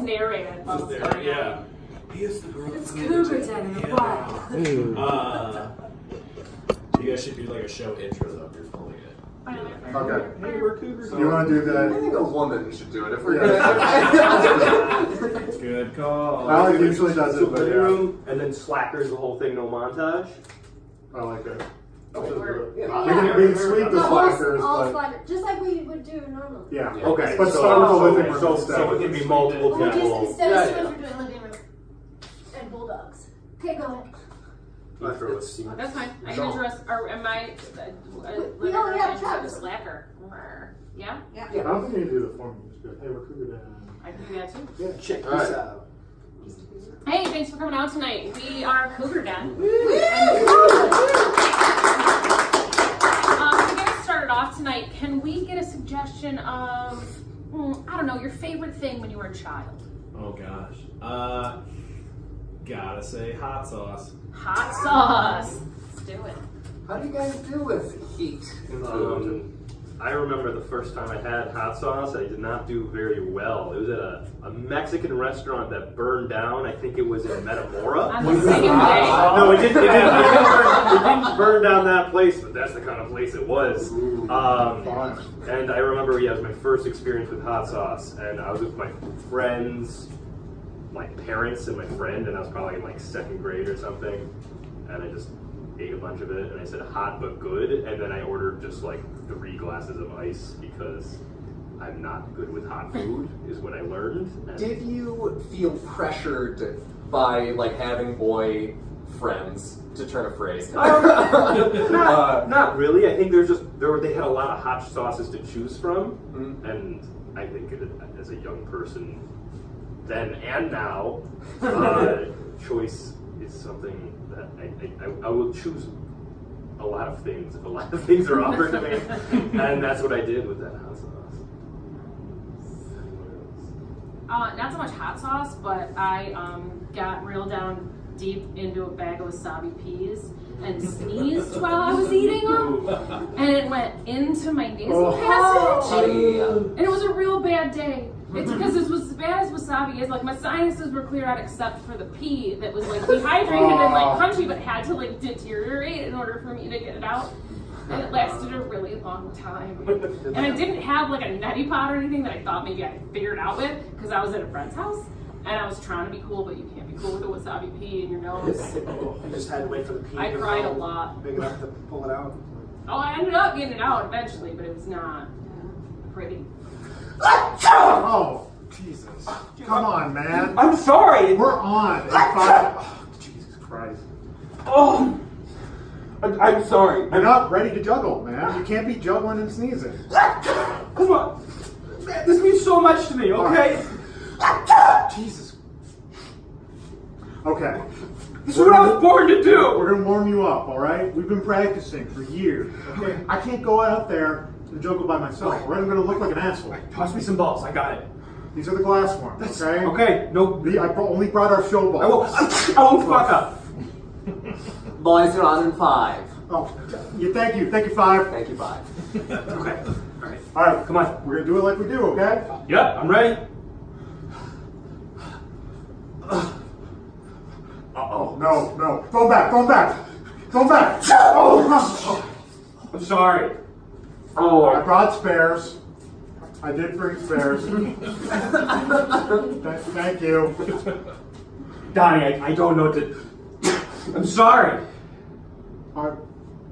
narrated. Yeah. He is the girl. It's Cougar Den in a black. You guys should do like a show intro though if you're filming it. Okay. Hey, we're Cougars. You want to do I that? think a woman should do it if we're Good call. Alex usually does it, but living yeah. room, and then slackers the whole thing, no montage. I like that. We Yeah. can sweep the slackers, all but slackers, just like we would do normally. yeah. Okay, But so, start with the living room so instead. it can be multiple Well, people. just instead of Yeah, swimmers, we're doing living room and bulldogs. Okay, go ahead. That's fine. I can address, or am I, We only have a Travis. slacker? Yeah? I don't think you need to do the form. Just go, hey, we're Cougar Den. I can do that too. Yeah. Check this out. Hey, thanks for coming out tonight. We are Cougar Den. To get us started off tonight, can we get a suggestion of, I don't know, your favorite thing when you were a child? Oh gosh. Gotta say hot sauce. Hot sauce. Let's do it. How do you guys deal with heat in food? I remember the first time I had hot sauce, I did not do very well. It was at a Mexican restaurant that burned down. I think it was in Metamora. On the same day. No, it didn't burn down that place, but that's the kind of place it was. And I remember, it was my first experience with hot sauce, and I was with my friends, my parents, and my friend, and I was probably in like second grade or something, and I just ate a bunch of it, and I said hot but good, and then I ordered just like 3 glasses of ice because I'm not good with hot food, is what I learned. And Did you feel pressured by like having boy friends to turn a phrase? not really. I think they had a lot of hot sauces to choose from, and I think as a young person, then and now, choice is something that I will choose a lot of things if a lot of things are offered to me, and that's what I did with that hot sauce. Not so much hot sauce, but I got real down deep into a bag of wasabi peas and sneezed while I was eating them, and it went into my nasal passage, and it was a real bad day. It's because it was as bad as wasabi is. Like, my sinuses were cleared out except for the pea that was like dehydrated and like crunchy, but had to like deteriorate in order for me to get it out. And it lasted a really long time. And I didn't have like a neti pot or anything that I thought maybe I figured out with, because I was at a friend's house and I was trying to be cool, but you can't be cool with a wasabi pea in your nose. I just had to wait for the pea. I cried a lot. Big enough to pull it out. Oh, I ended up getting it out eventually, but it was not pretty. Oh, Jesus. Come on, man. I'm sorry. We're on. Oh, Jesus Christ. Oh, I'm sorry. You're not ready to juggle, man. You can't be juggling and sneezing. Come on. This means so much to me, okay? Jesus. Okay. This is what I was born to do. We're going to warm you up, all right? We've been practicing for years, okay? I can't go out there and juggle by myself, all right? I'm going to look like an asshole. Toss me some balls. I got it. These are the glass ones, okay? Okay. No. I only brought our show balls. I won't fuck up. Boys are on in 5. Oh, yeah, thank you. Thank you, 5. Thank you, 5. Okay. All right. All right, Come on. we're going to do it like we do, okay? Yep. I'm ready. Uh-oh. No. Go back. Oh. I'm sorry. I Oh. brought spares. I did bring spares. Thank you. Donnie, I don't know what to. I'm sorry.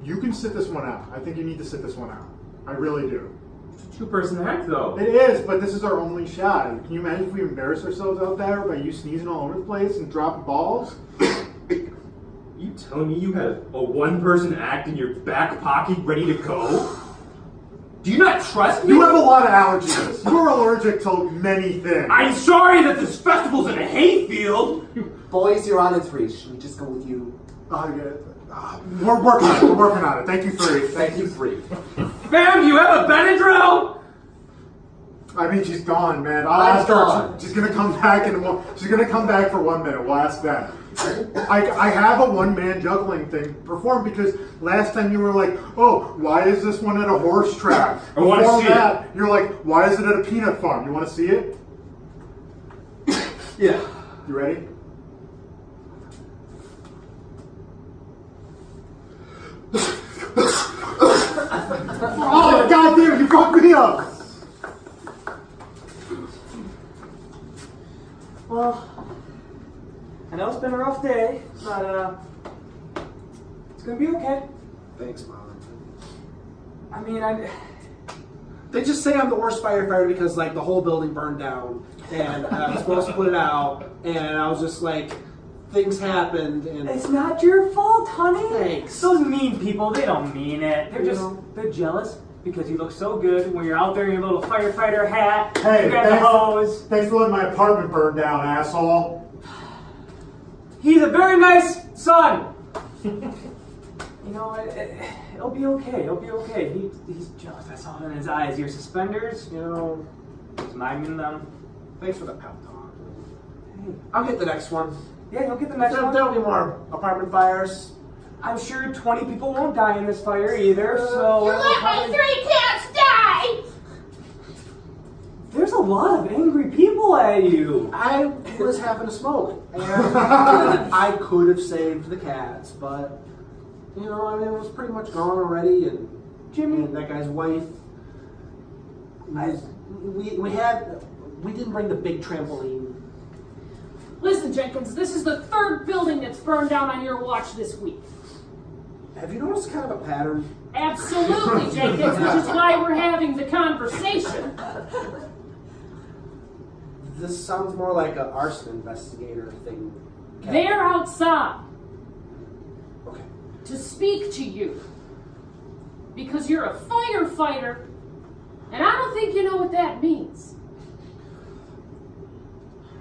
You can sit this one out. I think you need to sit this one out. I really do. It's a 2-person act, though. It is, but this is our only shot. Can you imagine if we embarrass ourselves out there by you sneezing all over the place and dropping balls? You telling me you had a 1-person act in your back pocket ready to go? Do you not trust me? You have a lot of allergies. You're allergic to many things. I'm sorry that this festival's in a hayfield. Boys, you're on in 3. Should we just go with you? We're working on it. We're working on it. Thank you, 3. Thank you, 3. Ma'am, do you have a Benadryl? I mean, she's gone, man. I'll I'm ask her. gone. She's gonna come back she's gonna come back for 1 minute. We'll ask that. I have a one-man juggling thing performed because last time you were like, oh, why is this one at a horse track? I wanna Before see that, you're like, why is it at a peanut farm? You want to see it? Yeah. You ready? Oh, goddamn, you fucked me up! Well, I know it's been a rough day, but it's gonna be okay. Thanks, Mom. I mean, They just say I'm the worst firefighter because like the whole building burned down and I was supposed to put it out and I was just like things happened and it's not your fault, honey. Thanks. Those mean people, they don't mean it. They're just, they're jealous because you look so good when you're out there in your little firefighter hat. Hey, you grab the hose. thanks for letting my apartment burn down, asshole. He's a very nice son. You know, it'll be okay. It'll be okay. He's jealous. I saw it in his eyes. Your suspenders, you know, he's minding them. thanks for the pep talk. Hey, I'll get the next one. yeah, you'll get the next one. There'll be more apartment fires. I'm sure 20 people won't die in this fire either, so... You let my 3 cats die! There's a lot of angry people at you. I was having a smoke and I could have saved the cats, but you know, I mean, it was pretty much gone already and Jimmy. and that guy's wife. We didn't bring the big trampoline. Listen, Jenkins, this is the 3rd building that's burned down on your watch this week. Have you noticed kind of a pattern? Absolutely, Jenkins, which is why we're having the conversation. This sounds more like an arson investigator thing. They're outside Okay. to speak to you because you're a firefighter, and I don't think you know what that means.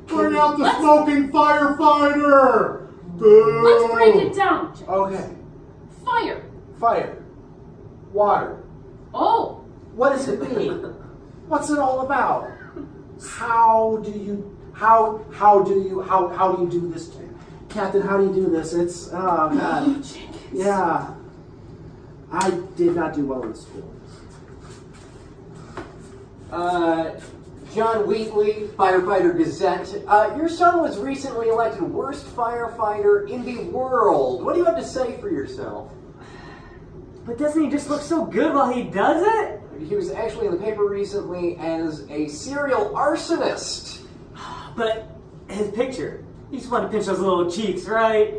Bring out the smoking firefighter! Boo! Let's break it down, Jenkins. Okay. Fire. Fire. Water. Oh, What does it mean? What's it all about? How do you do this, Captain? How do you do this? It's oh god. Jenkins. Yeah. I did not do well in school. John Wheatley, Firefighter Gazette. Your son was recently elected worst firefighter in the world. What do you have to say for yourself? But doesn't he just look so good while he does it? He was actually in the paper recently as a serial arsonist. But his picture, you just want to pinch those little cheeks, right?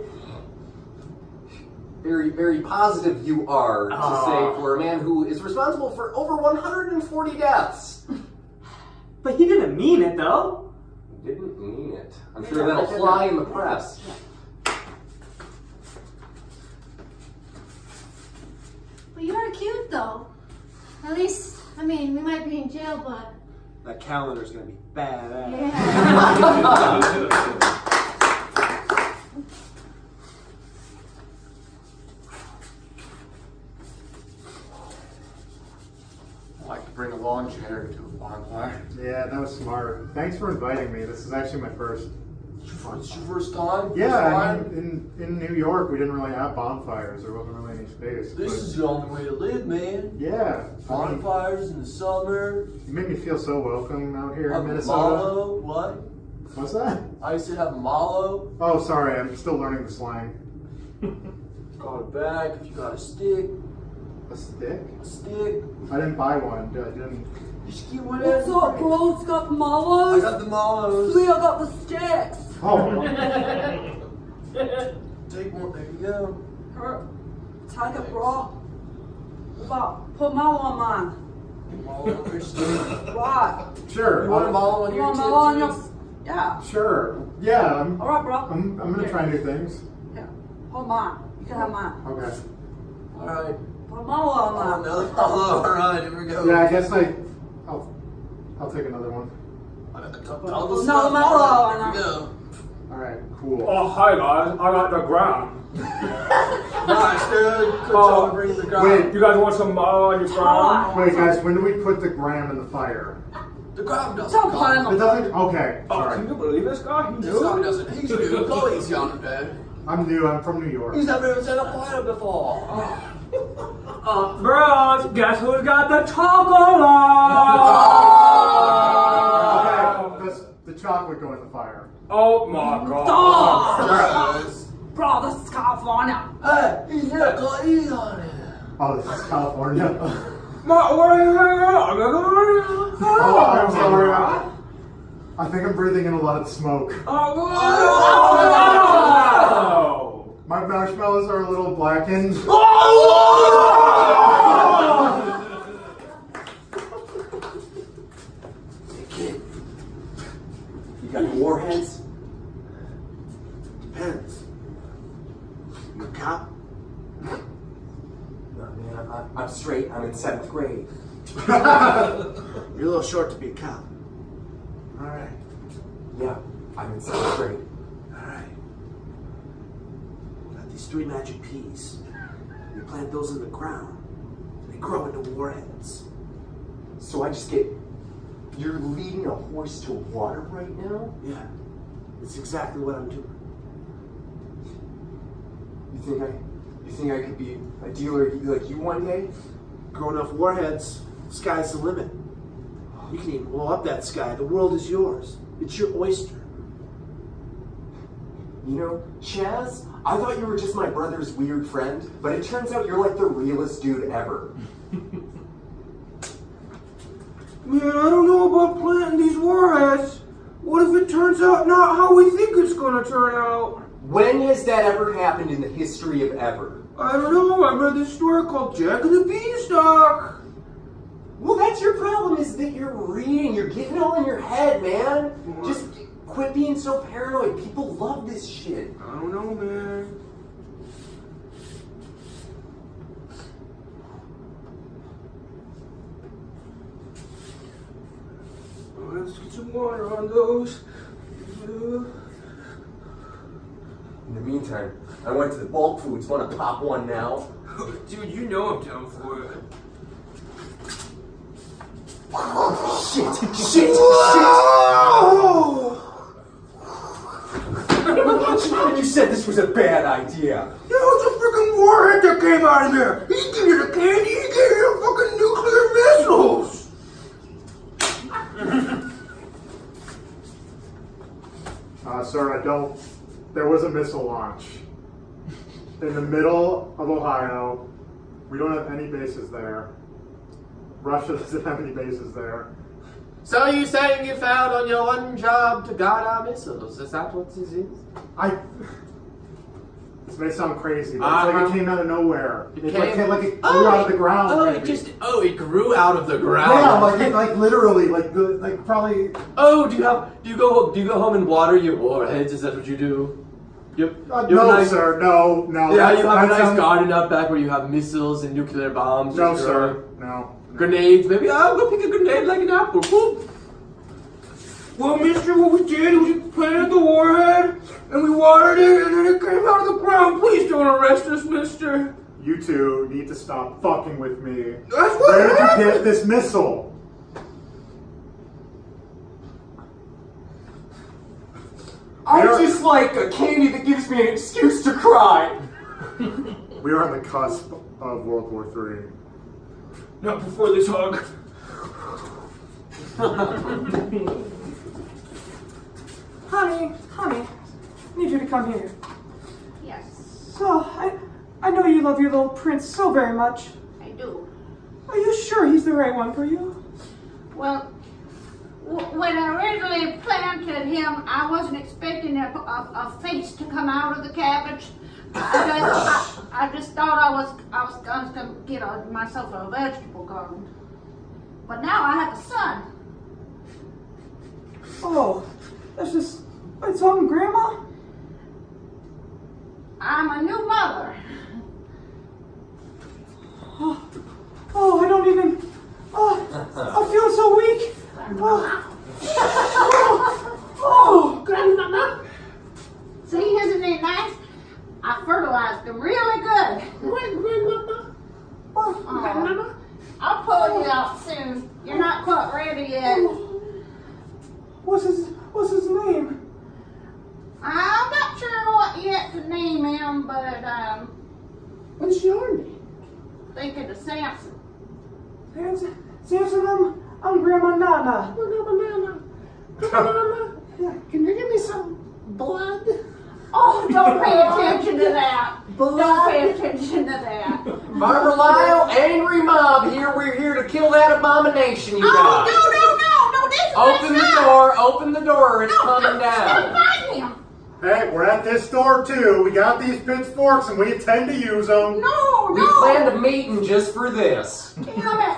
Very, very positive you are to Aw. say for a man who is responsible for over 140 deaths. But he didn't mean it, though. Didn't mean it. I'm sure that'll fly in the press. But you are cute though. At least, I mean, we might be in jail, but That calendar's gonna be badass. yeah. I like to bring a lawn chair to a bonfire. Yeah, that was smart. Thanks for inviting me. This is actually my first. It's your first time? Yeah, First I time? mean, in New York, we didn't really have bonfires. There wasn't really any space. This but is the only way to live, man. yeah, fun. Bonfires in the summer. You made me feel so welcome out here in Have a Minnesota. mallow. What? What's that? I used to have a mallow. Oh, sorry, I'm still learning the slang. Got a bag. If you got a stick. A stick? A stick. I didn't buy one. I didn't. Just get one What's in. up, bro? It's got the I mallows. got the mallows. Sweet, I got the sticks. Oh, Take one. There you go. Take it, bro. What? Put mallow on mine. Mallow on your stick. Right. sure. You want a mallow on You your want tip, mallow on too? your... Yeah. Sure. Yeah, I'm Alright, bro. I'm gonna try new things. Yeah. Put mine. You can have mine. Okay. Alright. Put mallow on Oh, mine. another mallow. Alright, here we go. Yeah, I guess I'll take another one. Another mallow on Here we there. go. All right, cool. Oh, hi guys, I got the ground. Nice, dude. Good job bringing the ground. Wait. You guys want some mallow on your ground? Wait, guys, when do we put the gram in the fire? The ground doesn't Don't put him It doesn't. Okay, Oh, sorry. can you believe this guy? He This guy knew? doesn't. He's new. Go easy on him, Dad. I'm new. I'm from New York. He's never even set a fire before. Bros, guess who's got the chocolate? Okay, does the chocolate go in the fire? Oh my god. Oh, bro, this is California. Hey, he's not gonna eat on it. Oh, this is California. Oh, I'm sorry. I think I'm breathing in a lot of smoke. Oh, My marshmallows are a little blackened. Hey, kid. You got any warheads? Depends. You a cop? No, man, I'm straight. I'm in 7th grade. You're a little short to be a cop. All right. Yeah, I'm in 7th grade. All right. Got these 3 magic peas. You plant those in the ground. They grow into warheads. So I just get... You're leading a horse to water right now? Yeah. It's exactly what I'm doing. You think I could be a dealer like you one day? Grow enough warheads, sky's the limit. You can even blow up that sky. The world is yours. It's your oyster. You know, Chaz, I thought you were just my brother's weird friend, but it turns out you're like the realest dude ever. man, I don't know about planting these warheads. What if it turns out not how we think it's gonna turn out? When has that ever happened in the history of ever? I don't know. I read this story called Jack and the Beanstalk. Well, that's your problem, is that you're reading. You're getting all in your head, man. Just quit being so paranoid. People love this shit. I don't know, man. Let's get some water on those. In the meantime, I went to the bulk foods. Want to pop one now? Dude, you know I'm down for it. Shit! You said this was a bad idea. That was a freaking warhead that came out of there. He gave you the candy. He gave you the fucking nuclear missiles. Sir, there was a missile launch in the middle of Ohio. We don't have any bases there. Russia doesn't have any bases there. So you saying you failed on your one job to guard our missiles? Is that what this is? This may sound crazy, but it's like it came out of nowhere. It grew out of the ground. It grew out of the ground. Yeah, like literally, probably. Oh, do you go home and water your warheads? Is that what you do? No, sir. No. Yeah, you have a nice garden out back where you have missiles and nuclear bombs. No, sir. No. Grenades, maybe. I'll go pick a grenade like an apple. Boom. Well, mister, what we did was we planted the warhead and we watered it and then it came out of the ground. Please don't arrest us, mister. You two need to stop fucking with me. That's what Where did happened. you get this missile? I'm just like a candy that gives me an excuse to cry. We are on the cusp of World War III. Not before this hug. Honey, I need you to come here. Yes, So, I know you love your little prince so very much. I do. Are you sure he's the right one for you? Well, when I originally planted him, I wasn't expecting a face to come out of the cabbage. I just thought I was going to get myself a vegetable garden. But now I have a son. Oh, it's something, Grandma? I'm a new mother. Oh, I don't even. Oh, I feel so weak. Grandmama. See, isn't it nice? I fertilized them really good. Grandmama. Grandmama. I'll pull you out soon. You're not quite ready yet. What's his name? I'm not sure what yet to name him, but What's your name? thinking of Samson. Samson, I'm Grandma Nana. Can you give me some blood? Oh, don't pay attention to that. Don't pay attention to that. Farmer Lyle, angry mob here. We're here to kill that abomination you got. No, this Open the door, open the door, it's coming down. Find him. Hey, we're at this store too. We got these pitchforks and we intend to use them. We planned a meeting just for this. Damn it.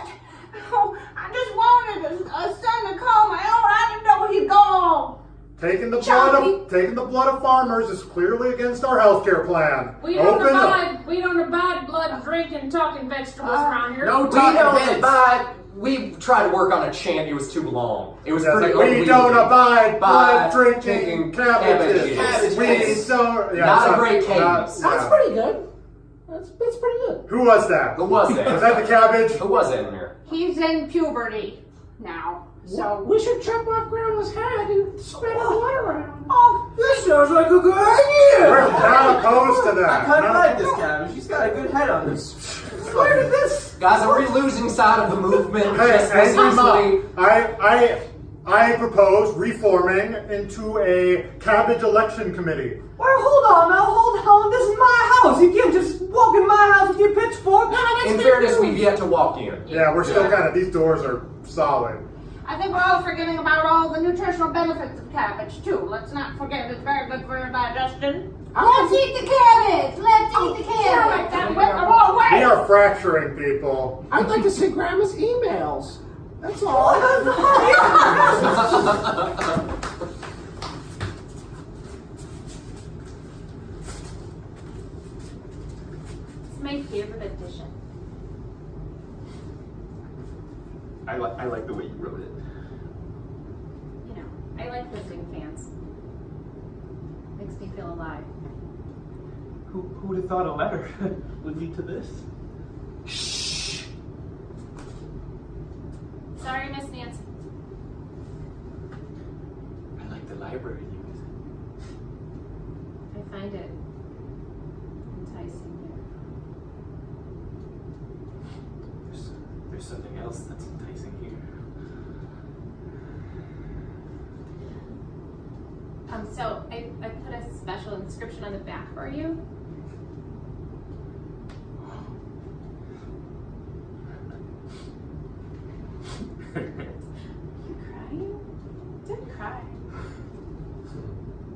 Oh, I just wanted a son to call my own. I didn't know he'd go. Taking the blood of farmers is clearly against our healthcare plan. We don't abide blood drinking, talking vegetables around here. We don't abide. We tried to work on a chant. It was too long. It was pretty. We don't abide blood drinking drinking cabbages. cabbages. Not a great cadence. That's pretty good. That's pretty good. Who was that? Who was that? Was that the cabbage? Who was that in there? He's in puberty now. So We should chop off Grandma's head and spread the water around. Oh, This sounds like a good idea. We're not opposed to that. I kind of like this cabbage. She's got a good head on this. Where did this? Guys, are we losing sight of the movement? Hey, Just angry mob. recently? I propose reforming into a cabbage election committee. Well, hold on now, hold on. This is my house. You can't just walk in my house with your pitchfork. In fairness, we've yet to walk in. Yeah, we're still kind of, these doors are solid. I think we're all forgetting about all the nutritional benefits of cabbage too. Let's not forget it's very good for your digestion. Let's eat the cabbage. Let's eat the cabbage. That went the wrong way. We are fracturing people. I'd like to see Grandma's emails. That's all. It's my favorite edition. I like the way you wrote it. You know, I like visiting fans. Makes me feel alive. Who would have thought a letter would lead to this? Sorry, Miss Nancy. I like the library news. I find it enticing here. There's something else that's enticing here. So I put a special inscription on the back for you. You crying? Don't cry.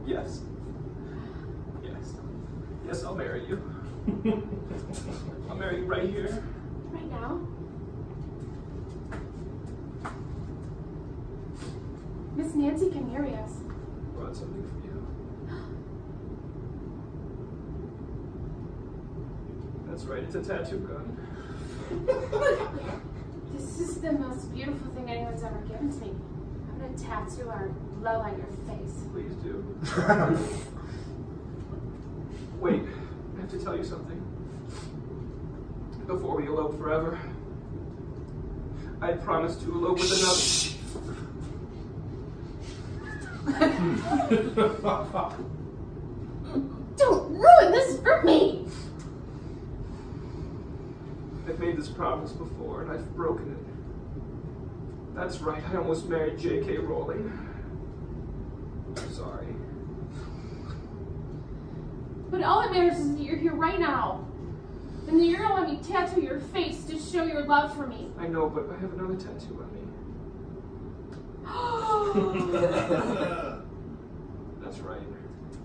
Yes. Yes, I'll marry you. I'll marry you right here. Right now? Miss Nancy can marry us. Brought something for you. That's right, it's a tattoo gun. This is the most beautiful thing anyone's ever given to me. I'm gonna tattoo our love on your face. Please do. Wait, I have to tell you something. Before we elope forever, I promised to elope with another. Don't ruin this for me! I've made this promise before and I've broken it. That's right, I almost married J.K. Rowling. I'm sorry. But all that matters is that you're here right now. And that you're gonna let me tattoo your face to show your love for me. I know, but I have another tattoo on me. That's right.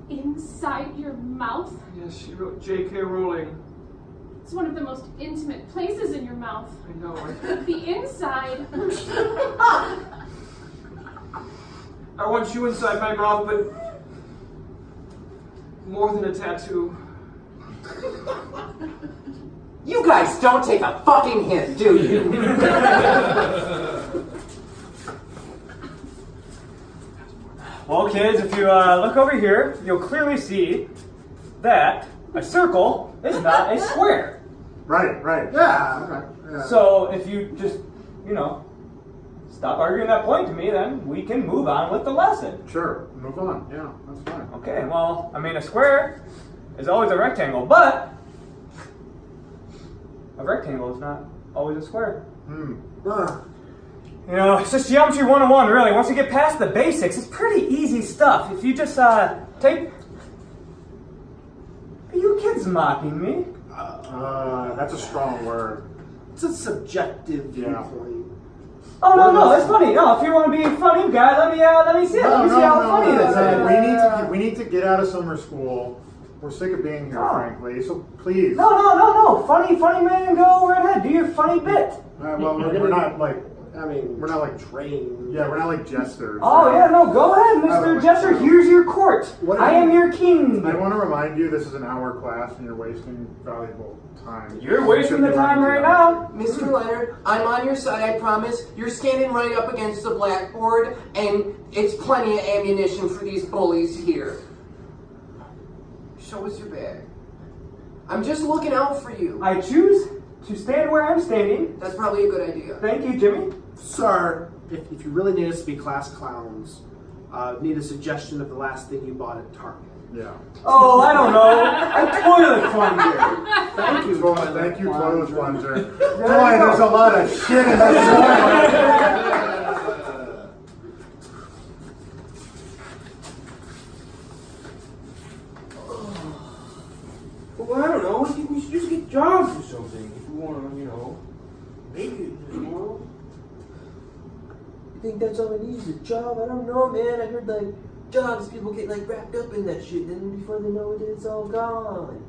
Inside your mouth? Yes, she wrote J.K. Rowling. It's one of the most intimate places in your mouth. I know. The inside. I want you inside my mouth, but more than a tattoo. You guys don't take a fucking hint, do you? Well, kids, if you look over here, you'll clearly see that a circle is not a square. Right. Yeah. Okay. Yeah. So if you just, stop arguing that point to me, then we can move on with the lesson. Sure, move on. Yeah, that's fine. Okay, well, a square is always a rectangle, but a rectangle is not always a square. You know, it's just Geometry 101, really. Once you get past the basics, it's pretty easy stuff. If you just, take... Are you kids mocking me? That's a strong word. It's a subjective viewpoint. Oh, no, that's funny. No, if you want to be funny, guy, let me see it. Let me see how funny it is. We need to get out of summer school. We're sick of being here, frankly. So please. No. Funny man, go right ahead. Do your funny bit. Well, we're not like. I mean, we're not like trained. Yeah, we're not like jesters. Oh, yeah, no, go ahead, Mr. Jester. Here's your court. I am your king. I want to remind you, this is an hour class, and you're wasting valuable time. You're wasting the time right now. Mr. Leonard, I'm on your side, I promise. You're standing right up against the blackboard, and it's plenty of ammunition for these bullies here. Show us your bag. I'm just looking out for you. I choose to stand where I'm standing. That's probably a good idea. Thank you, Jimmy. Sir, if you really need us to be class clowns, need a suggestion of the last thing you bought at Target. Yeah. Oh, I don't know. A toilet plunger. Thank you, Thank you, toilet plunger. Boy, there's a lot of shit in this toilet. Well, I don't know. I think we should just get jobs or something if we want to, make it in this world. You think that's all I need is a job? I don't know, man. I heard like jobs, people get like wrapped up in that shit, then before they know it, it's all gone.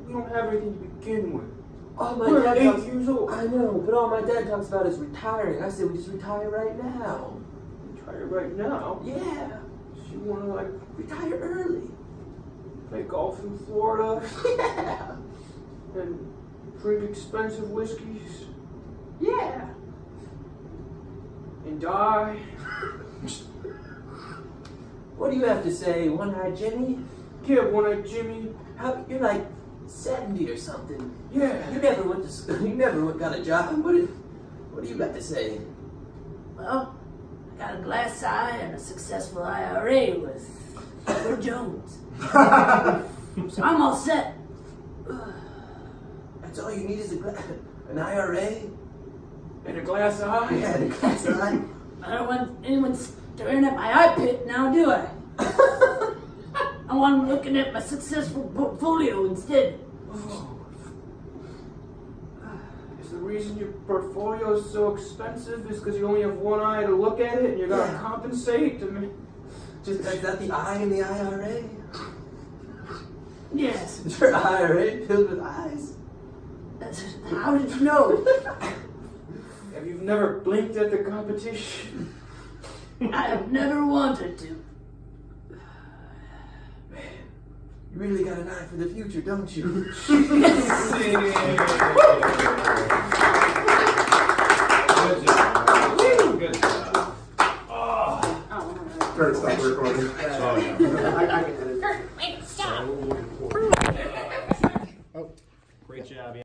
We don't have anything to begin with. All my We're dad 8 talks, years old. I know, but all my dad talks about is retiring. I said we just retire right now. Retire right now? Yeah. So you want to retire early? Play golf in Florida? Yeah. And drink expensive whiskeys? Yeah. And die? What do you have to say, One-Eyed Jimmy? Yeah, One-Eyed Jimmy. You're like 70 or something. Yeah. You never went to school. You never got a job. What do you got to say? Well, I got a glass eye and a successful IRA with Edward Jones. So I'm all set. That's all you need is an IRA? And a glass eye? Yeah, and a glass eye. I don't want anyone staring at my eye pit now, do I? I want them looking at my successful portfolio instead. Is the reason your portfolio is so expensive is because you only have one eye to look at it and you gotta compensate? Is that the eye in the IRA? Yes. Is your IRA filled with eyes? How did you know? Have you never blinked at the competition? I have never wanted to. You really got an eye for the future, don't you? Good job. Good job. Kurt, stop recording. Oh, yeah.